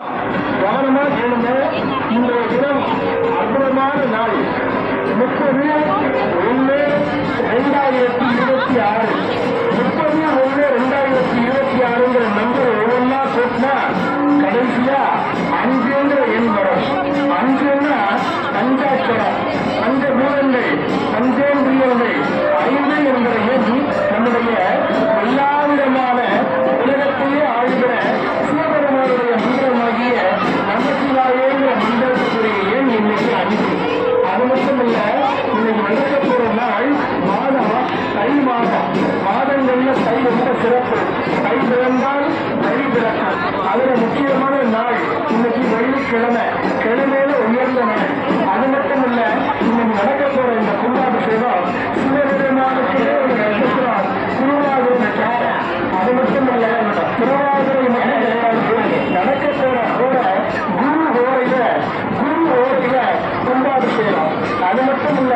கவனமா கேளுங்க. இந்த தினம் அற்புதமான நாள். 30/1/2026 30/1/2026 நம்பர் ஒவ்வொன்றா கூட்டினா கடைசியா 5 எண் வரும். 5ன்னா பஞ்சாட்சரம், பஞ்ச பூதங்கள், பஞ்சேந்திரியங்கள், 5 என்கிற எண் நம்முடைய எல்லாவிதமான உலகத்தையே ஆளுகிற சிவபெருமானுடைய மந்திரமாகிய நமசிவாயேங்கிற மந்திரத்துக்குரிய எண் இன்னைக்கு 5. அது மட்டும் இல்ல, இன்னைக்கு நடக்க போற நாள் மாதம் தை மாதம். மாதங்கள்ல தை ரொம்ப சிறப்பு. தை பிறந்தால் வழி பிறக்கும். அதுல முக்கியமான நாள் இன்னைக்கு வெள்ளிக்கிழமை, கிழமையில உயர்ந்த நாள். அது மட்டும் இல்ல, இன்னைக்கு நடக்க போற இந்த கும்பாபிஷேகம் சிவபெருமானுக்கு ஒரு நட்சத்திரம் திருவாதிரை நட்சத்திரம். அது மட்டும் இல்ல, திருவாதிரை நடக்க போற குரு ஓரையில கும்பாபிஷேகம். அது மட்டும் இல்ல,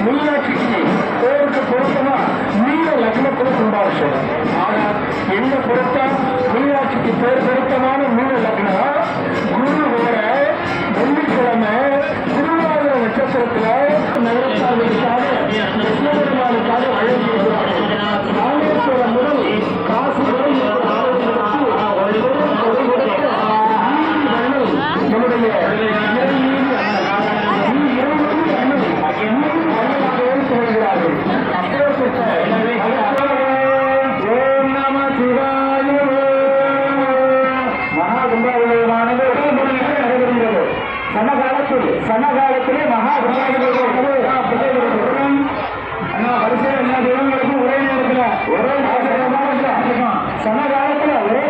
மீனாட்சிக்கு பேருக்கு பொருத்தமா மீன லக்னத்துல கும்பாபிஷேகம். ஆனா எங்க பொருத்தம்? மீனாட்சிக்கு பேர் பொருத்தமான மீன லக்னம் குரு ஓரை வெள்ளிக்கிழமை திருவாதிரை நட்சத்திரத்துல நகரத்தாளுக்காக சிவபெருமானுக்காக வழங்கியிருக்கிறார். ராமேஸ்வரம் முதல் காசு வரை நம்முடைய சொல்கிறார்கள். ஓம் நம சிவாய. மகா கும்பாபிஷேகமானது ஒரே முறையில் நடைபெறுகிறது. சமகாலத்திலே மகா கும்பாபிஷேகம் வரிசையில் எல்லா தெய்வங்களுக்கும் ஒரே நேரத்தில் ஒரே சமகாலத்தில் ஒரே